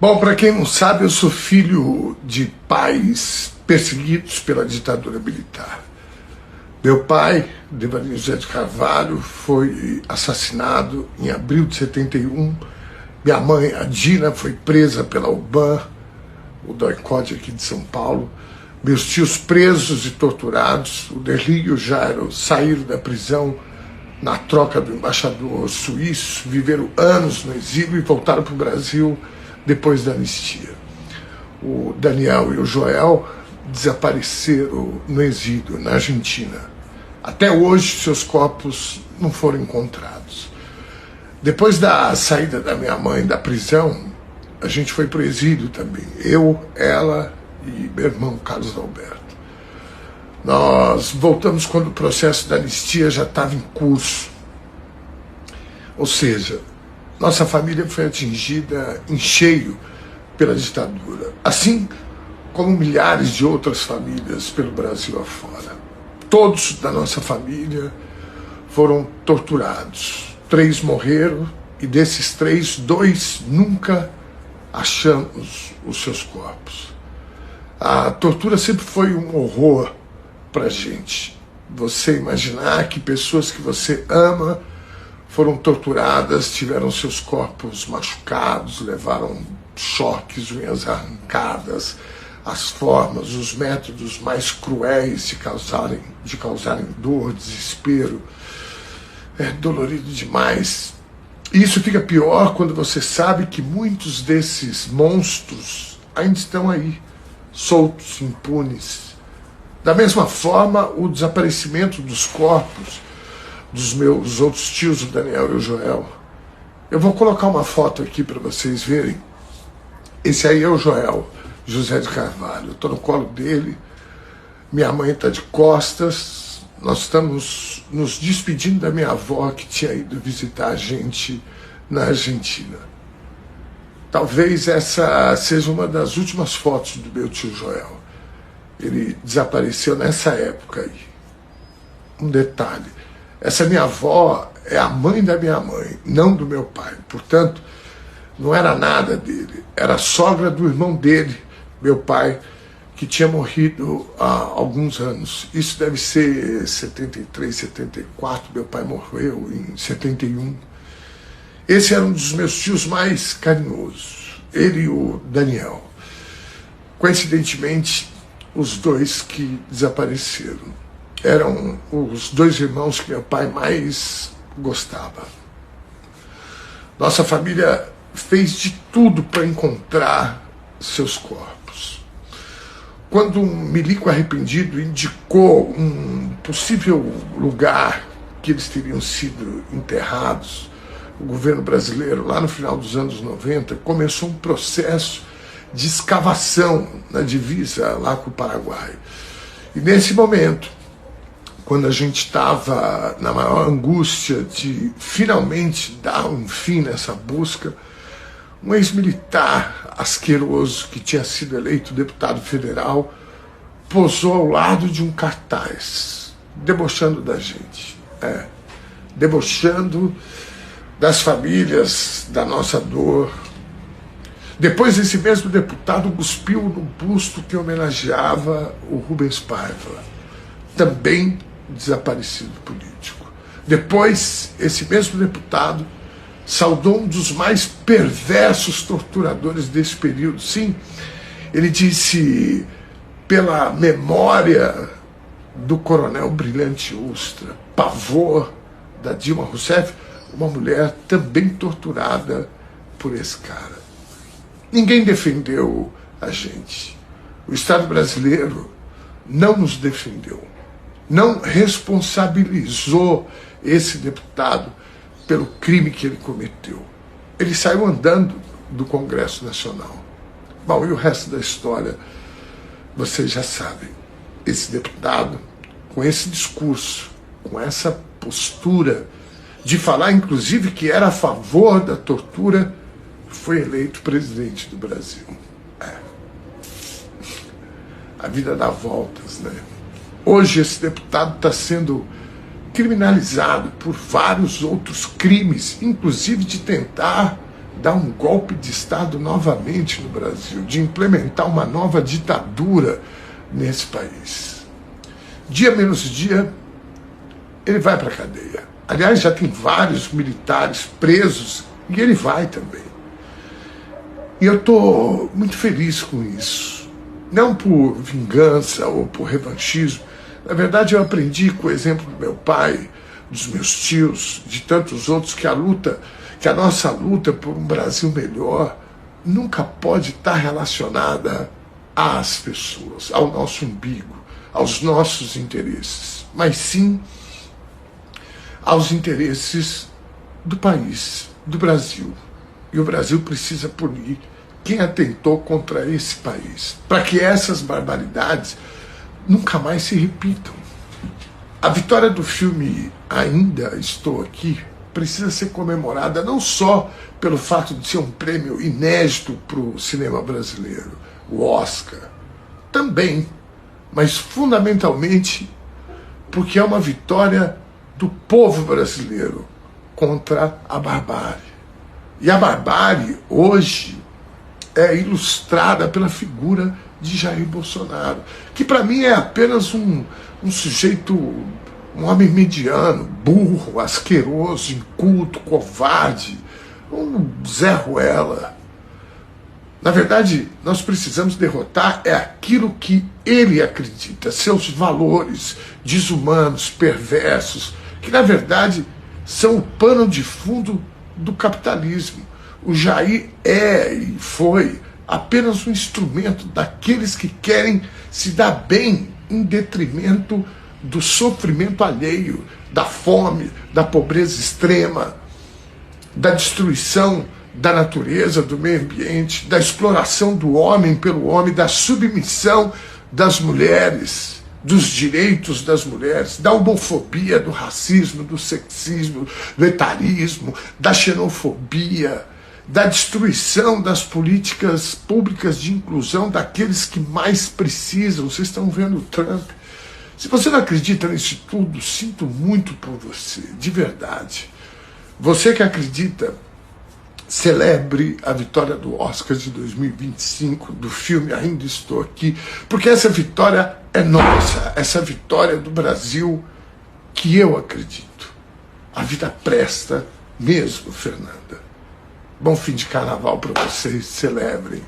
Bom, para quem não sabe, eu sou filho de pais perseguidos pela ditadura militar. Meu pai, Devanir José de Carvalho, foi assassinado em abril de 71. Minha mãe, a Dina, foi presa pela UBAN, o DOI-CODE aqui de São Paulo. Meus tios presos e torturados, o Derli e o Jairo, saíram da prisão na troca do embaixador suíço, viveram anos no exílio e voltaram para o Brasil depois da anistia. O Daniel e o Joel desapareceram no exílio, na Argentina. Até hoje, seus corpos não foram encontrados. Depois da saída da minha mãe da prisão, a gente foi para o exílio também. Eu, ela e meu irmão Carlos Alberto. Nós voltamos quando o processo da anistia já estava em curso. Ou seja, nossa família foi atingida em cheio pela ditadura, assim como milhares de outras famílias pelo Brasil afora. Todos da nossa família foram torturados. 3 morreram e desses 3, 2 nunca achamos os seus corpos. A tortura sempre foi um horror pra gente. Você imaginar que pessoas que você ama foram torturadas, tiveram seus corpos machucados, levaram choques, unhas arrancadas, as formas, os métodos mais cruéis de causarem dor, desespero. É dolorido demais. E isso fica pior quando você sabe que muitos desses monstros ainda estão aí, soltos, impunes. Da mesma forma, o desaparecimento dos corpos dos meus outros tios, o Daniel e o Joel. Eu vou colocar uma foto aqui para vocês verem. Esse aí é o Joel José de Carvalho. Eu estou no colo dele, minha mãe está de costas, nós estamos nos despedindo da minha avó que tinha ido visitar a gente na Argentina. Talvez essa seja uma das últimas fotos do meu tio Joel. Ele desapareceu nessa época aí. Um detalhe, essa minha avó é a mãe da minha mãe, não do meu pai. Portanto, não era nada dele, era a sogra do irmão dele, meu pai, que tinha morrido há alguns anos. Isso deve ser 73, 74, meu pai morreu em 71. Esse era um dos meus tios mais carinhosos, ele e o Daniel. Coincidentemente, os 2 que desapareceram eram os 2 irmãos que meu pai mais gostava. Nossa família fez de tudo para encontrar seus corpos. Quando um milico arrependido indicou um possível lugar que eles teriam sido enterrados, o governo brasileiro, lá no final dos anos 90, começou um processo de escavação na divisa lá com o Paraguai. E nesse momento, quando a gente estava na maior angústia de finalmente dar um fim nessa busca, um ex-militar asqueroso que tinha sido eleito deputado federal posou ao lado de um cartaz, debochando da gente, debochando das famílias, da nossa dor. Depois esse mesmo deputado cuspiu no busto que homenageava o Rubens Paiva, também desaparecido político. Depois esse mesmo deputado saudou um dos mais perversos torturadores desse período. Sim, ele disse, pela memória do coronel Brilhante Ustra, pavor da Dilma Rousseff, uma mulher também torturada por esse cara. Ninguém defendeu a gente. O Estado brasileiro não nos defendeu, não responsabilizou esse deputado pelo crime que ele cometeu. Ele saiu andando do Congresso Nacional. Bom, e o resto da história, vocês já sabem. Esse deputado, com esse discurso, com essa postura de falar, inclusive, que era a favor da tortura, foi eleito presidente do Brasil. A vida dá voltas, né? Hoje esse deputado está sendo criminalizado por vários outros crimes, inclusive de tentar dar um golpe de Estado novamente no Brasil, de implementar uma nova ditadura nesse país. Dia menos dia, ele vai para a cadeia. Aliás, já tem vários militares presos e ele vai também. E eu estou muito feliz com isso. Não por vingança ou por revanchismo. Na verdade, eu aprendi com o exemplo do meu pai, dos meus tios, de tantos outros, que a nossa luta por um Brasil melhor nunca pode estar relacionada às pessoas, ao nosso umbigo, aos nossos interesses, mas sim aos interesses do país, do Brasil. E o Brasil precisa punir quem atentou contra esse país, para que essas barbaridades nunca mais se repitam. A vitória do filme Ainda Estou Aqui precisa ser comemorada não só pelo fato de ser um prêmio inédito para o cinema brasileiro, o Oscar, também, mas fundamentalmente porque é uma vitória do povo brasileiro contra a barbárie. E a barbárie, hoje, é ilustrada pela figura de Jair Bolsonaro, que para mim é apenas um sujeito, um homem mediano, burro, asqueroso, inculto, covarde, um Zé Ruela. Na verdade, nós precisamos derrotar aquilo que ele acredita, seus valores desumanos, perversos, que na verdade são o pano de fundo do capitalismo. O Jair é e foi apenas um instrumento daqueles que querem se dar bem em detrimento do sofrimento alheio, da fome, da pobreza extrema, da destruição da natureza, do meio ambiente, da exploração do homem pelo homem, da submissão das mulheres, dos direitos das mulheres, da homofobia, do racismo, do sexismo, do etarismo, da xenofobia, da destruição das políticas públicas de inclusão daqueles que mais precisam. Vocês estão vendo o Trump. Se você não acredita nisso tudo, sinto muito por você, de verdade. Você que acredita, celebre a vitória do Oscar de 2025, do filme Ainda Estou Aqui, porque essa vitória é nossa, essa vitória do Brasil que eu acredito. A vida presta mesmo, Fernanda. Bom fim de carnaval para vocês, celebrem.